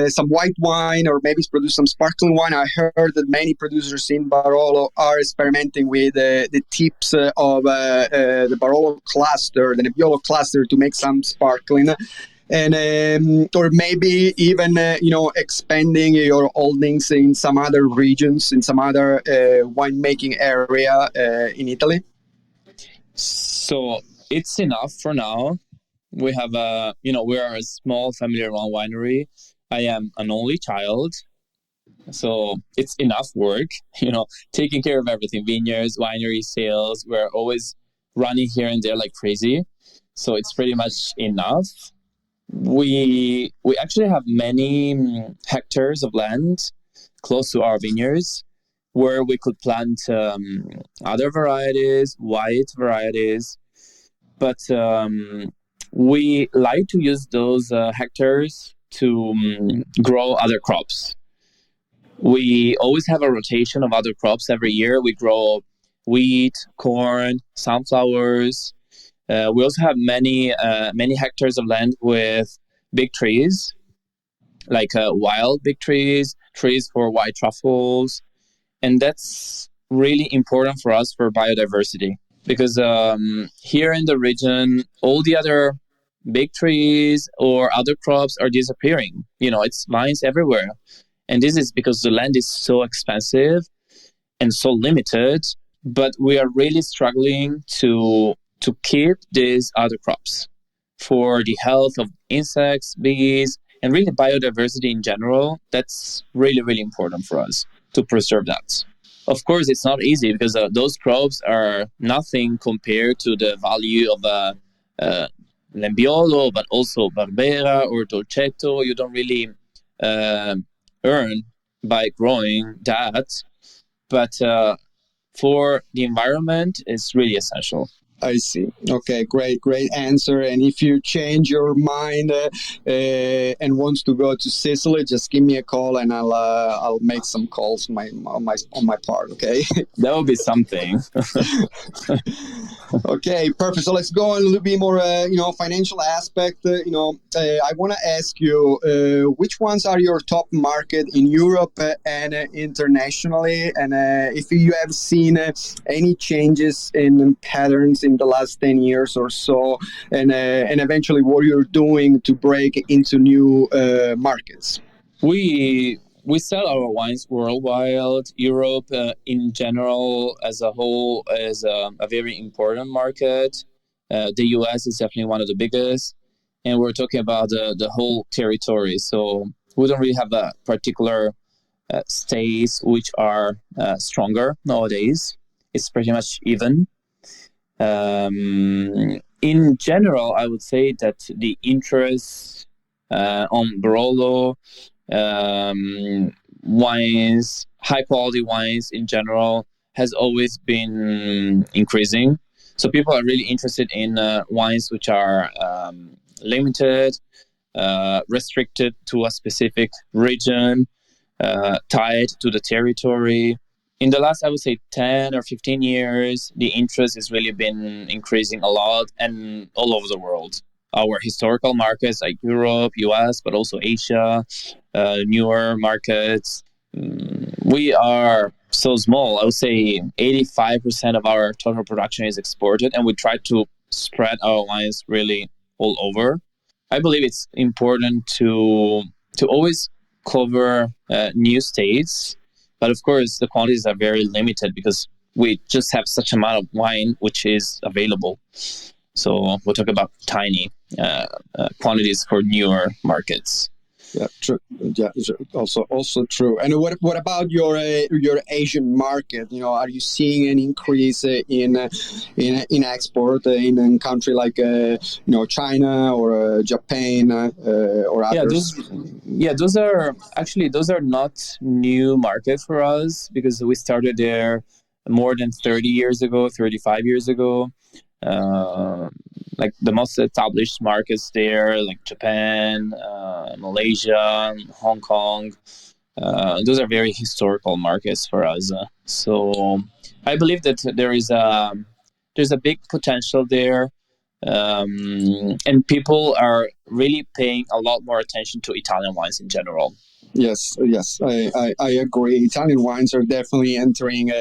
some white wine or maybe produce some sparkling wine? I heard that many producers in Barolo are experimenting with the tips of the Barolo cluster, the Nebbiolo cluster, to make some sparkling. And or maybe even expanding your holdings in some other regions, in some other winemaking area in Italy. So it's enough for now. We have we are a small family-run winery. I am an only child, so it's enough work. Taking care of everything: vineyards, winery, sales. We're always running here and there like crazy, so it's pretty much enough. We actually have many hectares of land close to our vineyards where we could plant other varieties, white varieties, but we like to use those hectares to grow other crops. We always have a rotation of other crops every year. We grow wheat, corn, sunflowers. We also have many hectares of land with big trees, like wild big trees for white truffles. And that's really important for us for biodiversity, because here in the region, all the other big trees or other crops are disappearing. It's vines everywhere. And this is because the land is so expensive and so limited, but we are really struggling to keep these other crops for the health of insects, bees, and really biodiversity in general. That's really, really important for us to preserve that. Of course, it's not easy because those crops are nothing compared to the value of Nebbiolo, but also Barbera or Dolcetto. You don't really earn by growing that. But for the environment, it's really essential. I see. Okay, great answer. And if you change your mind and wants to go to Sicily, just give me a call and I'll make some calls on my part. Okay, that would be something. Okay, perfect. So let's go on a little bit more, financial aspect. I want to ask you, which ones are your top market in Europe and internationally, and if you have seen any changes in patterns in the last 10 years or so, and eventually what you're doing to break into new markets. We we sell our wines worldwide. Europe, in general, as a whole, is a very important market. The US is definitely one of the biggest, and we're talking about the whole territory. So we don't really have a particular states which are stronger nowadays. It's pretty much even. In general, I would say that the interest on Barolo wines, high quality wines in general, has always been increasing. So people are really interested in wines which are limited, restricted to a specific region, tied to the territory. In the last, I would say, 10 or 15 years, the interest has really been increasing a lot and all over the world. Our historical markets like Europe, US, but also Asia, newer markets. We are so small. I would say 85% of our total production is exported, and we try to spread our wines really all over. I believe it's important to always cover new states, but of course the quantities are very limited because we just have such amount of wine which is available. So we'll talk about tiny quantities for newer markets. Yeah, true. Yeah, also true. And what about your Asian market? Are you seeing an increase in export in a country like China or Japan or others? Those are not new markets for us because we started there more than 30 years ago, 35 years ago. Like the most established markets there, like Japan, Malaysia, Hong Kong. Those are very historical markets for us. So I believe that there's a big potential there, and people are really paying a lot more attention to Italian wines in general. Yes, I agree. Italian wines are definitely entering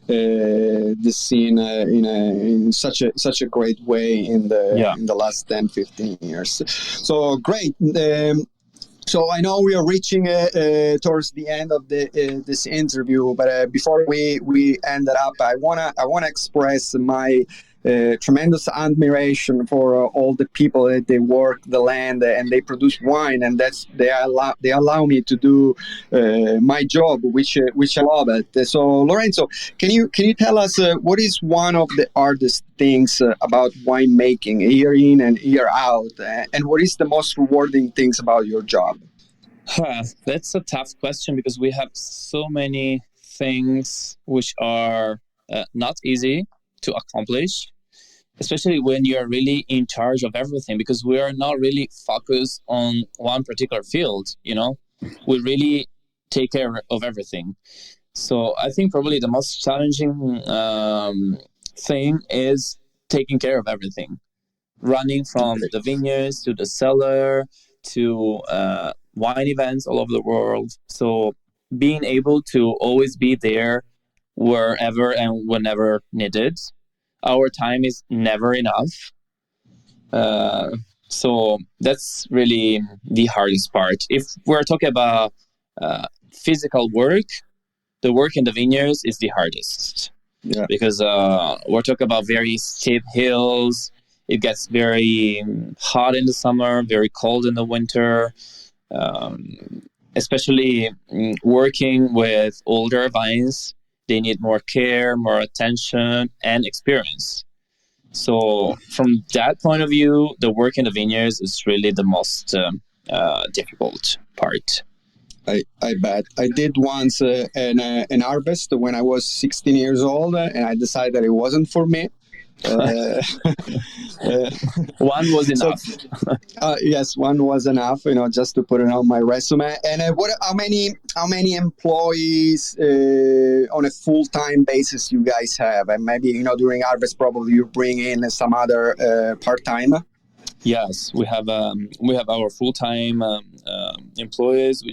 the scene in such a great way in the last 10-15 years. So great. So I know we are reaching towards the end of this interview, but before we end it up, I wanna express my tremendous admiration for all the people that they work the land and they produce wine, and they allow me to do my job, which I love it. So Lorenzo, can you tell us what is one of the hardest things about winemaking year in and year out, and what is the most rewarding things about your job? That's a tough question because we have so many things which are not easy to accomplish, especially when you're really in charge of everything, because we are not really focused on one particular field. We really take care of everything. So I think probably the most challenging thing is taking care of everything, running from the vineyards to the cellar to wine events all over the world. So being able to always be there wherever and whenever needed. Our time is never enough. So that's really the hardest part. If we're talking about physical work, the work in the vineyards is the hardest. Yeah. Because we're talking about very steep hills. It gets very hot in the summer, very cold in the winter. Especially working with older vines, they need more care, more attention, and experience. So from that point of view, the work in the vineyards is really the most difficult part. I bet. I did once an harvest when I was 16 years old, and I decided that it wasn't for me. One was enough. Yes, one was enough, just to put it on my resume. And how many employees on a full-time basis you guys have? And maybe, during harvest, probably you bring in some other part-time. Yes, we have our full-time employees,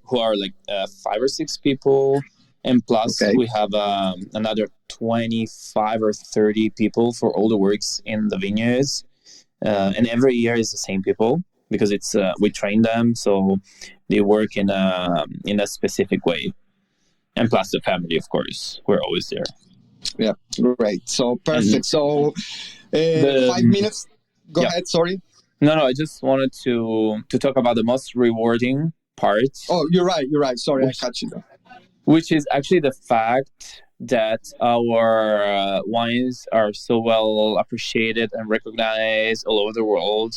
who are like 5 or 6 people. And plus, we have another 25 or 30 people for all the works in the vineyards. And every year is the same people. because it's we train them, so they work in a specific way. And plus the family, of course, we're always there. Yeah, great. So perfect. And so 5 minutes. Go ahead. Sorry. No, I just wanted to talk about the most rewarding part. Oh, you're right. Sorry, I cut you though. Which is actually the fact that our wines are so well appreciated and recognized all over the world.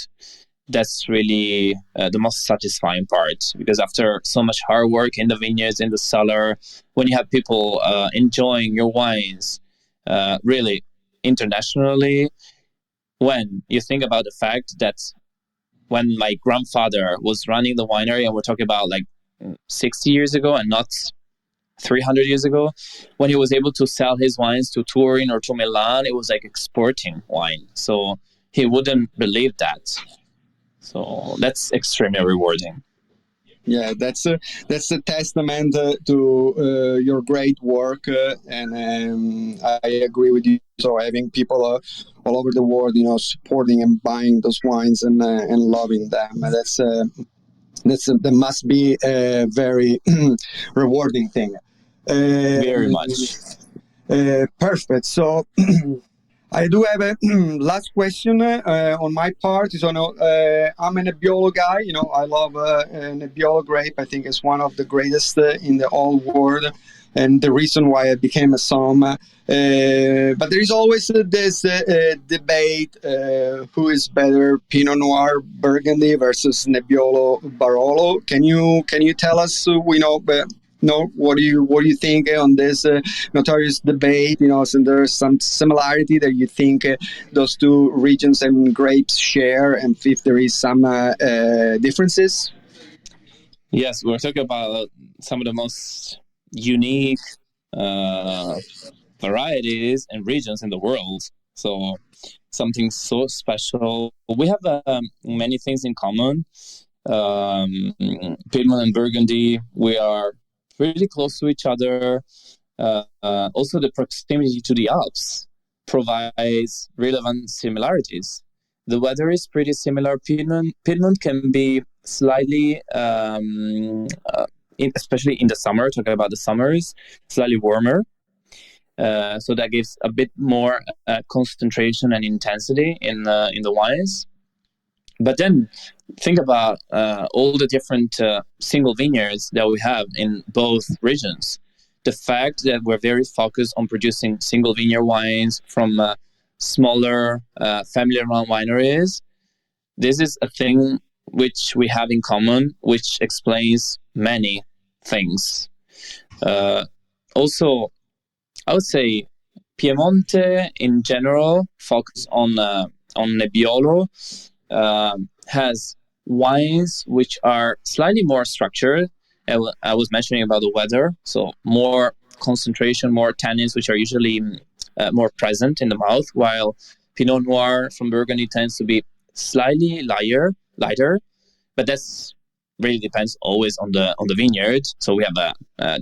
That's really the most satisfying part, because after so much hard work in the vineyards, in the cellar, when you have people enjoying your wines really internationally, when you think about the fact that when my grandfather was running the winery, and we're talking about like 60 years ago and not 300 years ago, when he was able to sell his wines to Turin or to Milan, it was like exporting wine. So he wouldn't believe that. So that's extremely rewarding. Yeah, that's a testament to your great work, and I agree with you. So having people all over the world, supporting and buying those wines and loving them, that must be a very rewarding thing. Very much. Perfect. So I do have a last question on my part. So, I'm a Nebbiolo guy. I love Nebbiolo grape. I think it's one of the greatest in the whole world, and the reason why I became a som. But there is always this debate: who is better, Pinot Noir Burgundy versus Nebbiolo Barolo? Can you tell us? What do you think on this notorious debate? And there's some similarity that you think those two regions and grapes share, and if there is some differences. Yes, we're talking about some of the most unique varieties and regions in the world. So something so special. We have many things in common. Piedmont and Burgundy, we are pretty close to each other. Also, the proximity to the Alps provides relevant similarities. The weather is pretty similar. Piedmont can be slightly, especially in the summer, talking about the summers, slightly warmer. So that gives a bit more concentration and intensity in the wines. But then think about all the different single vineyards that we have in both regions. The fact that we're very focused on producing single vineyard wines from smaller family-run wineries, this is a thing which we have in common, which explains many things. Also, I would say Piemonte in general, focus on Nebbiolo, has wines which are slightly more structured. I was mentioning about the weather, so more concentration, more tannins, which are usually more present in the mouth, while Pinot Noir from Burgundy tends to be slightly lighter, but that's really depends always on the vineyard. So we have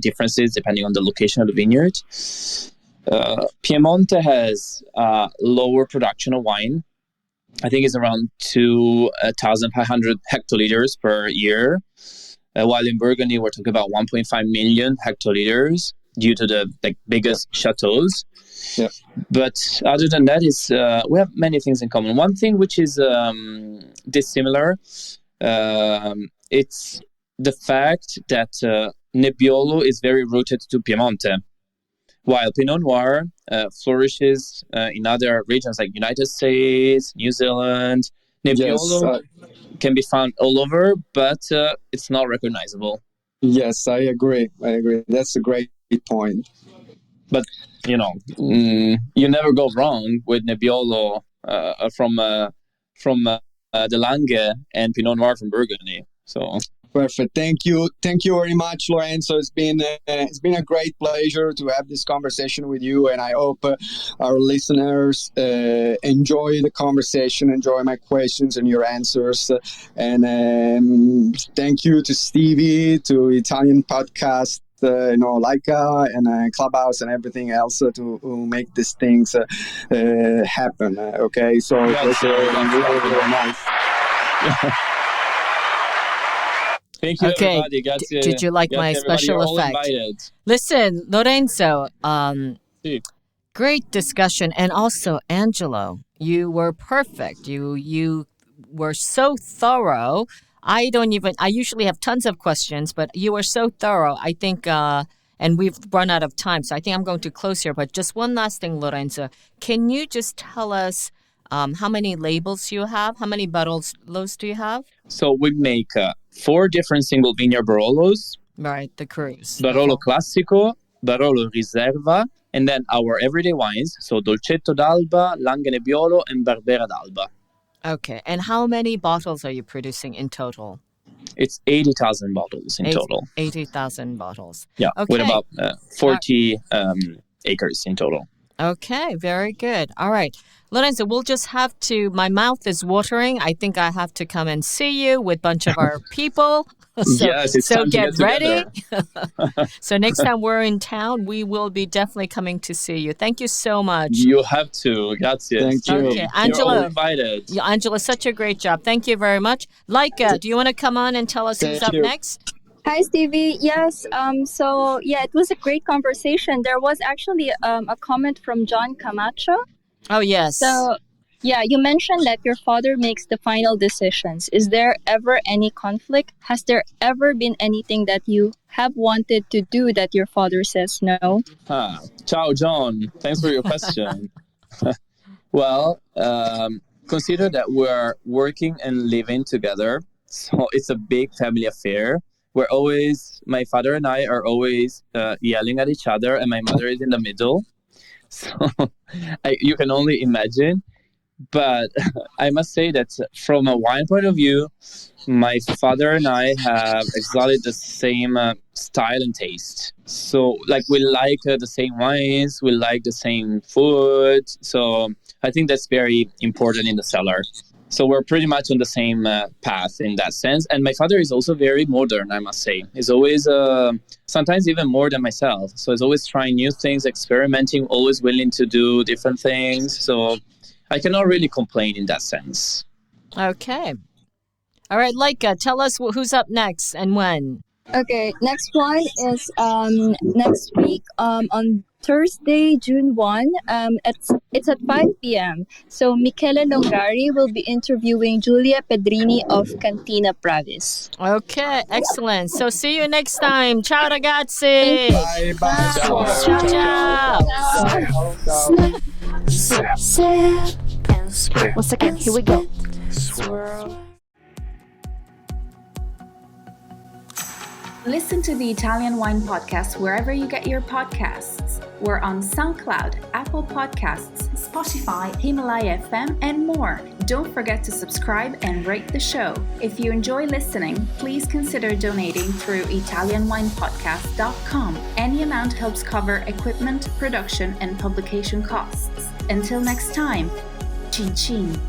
differences depending on the location of the vineyard. Piemonte has lower production of wine. I think it's around 2,500 hectoliters per year, while in Burgundy we're talking about 1.5 million hectoliters due to the biggest chateaus. Yeah. But other than that, we have many things in common. One thing which is dissimilar, it's the fact that Nebbiolo is very rooted to Piemonte, while Pinot Noir flourishes in other regions like United States, New Zealand. Nebbiolo can be found all over, but it's not recognizable. Yes, I agree. That's a great point. But, you never go wrong with Nebbiolo from the Langhe and Pinot Noir from Burgundy. So perfect. Thank you very much, Lorenzo. It's been a great pleasure to have this conversation with you, and I hope our listeners enjoy the conversation, enjoy my questions and your answers. And thank you to Stevie, to Italian podcast, Laika and Clubhouse and everything else to make these things happen. Okay, so it was really nice. Thank you, Okay. everybody. Grazie. Did you like Grazie, my everybody. special You're all effect? invited. Listen, Lorenzo, Sì. great discussion. And also, Angelo, you were perfect. You were so thorough. I usually have tons of questions, but you were so thorough. I think, and we've run out of time, so I think I'm going to close here. But just one last thing, Lorenzo. Can you just tell us how many labels you have? How many bottles do you have? So we make 4 different single vineyard Barolos. Right, the cruise. Barolo Classico, Barolo Riserva, and then our everyday wines. So Dolcetto d'Alba, Langhe Nebbiolo, and Barbera d'Alba. Okay, and how many bottles are you producing in total? It's 80,000 bottles in total. 80,000 bottles. Yeah, Okay. with about 40 acres in total. Okay, very good. All right. Lorenzo, we'll just have to, my mouth is watering. I think I have to come and see you with a bunch of our people. Yes, it's time to get get ready. together. So next time we're in town, we will be definitely coming to see you. Thank you so much. You have to. Grazie. Thank you. Okay, Angelo. You're all invited. Yeah, Angela, such a great job. Thank you very much. Laika, do you want to come on and tell us who's Thank up you. next? Hi, Stevie. Yes. So yeah, it was a great conversation. There was actually a comment from John Camacho. Oh, yes. So yeah, you mentioned that your father makes the final decisions. Is there ever any conflict? Has there ever been anything that you have wanted to do that your father says no? Ciao, John. Thanks for your question. Well, consider that we're working and living together. So it's a big family affair. My father and I are always yelling at each other, and my mother is in the middle. So you can only imagine. But I must say that from a wine point of view, my father and I have exactly the same style and taste. So we like the same wines, we like the same food. So I think that's very important in the cellar. So we're pretty much on the same path in that sense. And my father is also very modern, I must say. He's always, sometimes even more than myself. So he's always trying new things, experimenting, always willing to do different things. So I cannot really complain in that sense. Okay. All right, Laika, tell us who's up next and when. Okay, next one is next week on Thursday, June 1. It's at 5 p.m. So Michele Longari will be interviewing Giulia Pedrini of Cantina Pravis. Okay, excellent. So see you next time. Ciao, ragazzi. Bye. Bye. Ciao, ciao. Sip and swirl. Once again, here we go. Swirl. Listen to the Italian Wine Podcast wherever you get your podcasts. We're on SoundCloud, Apple Podcasts, Spotify, Himalaya FM, and more. Don't forget to subscribe and rate the show. If you enjoy listening, please consider donating through ItalianWinePodcast.com. Any amount helps cover equipment, production, and publication costs. Until next time, cin cin.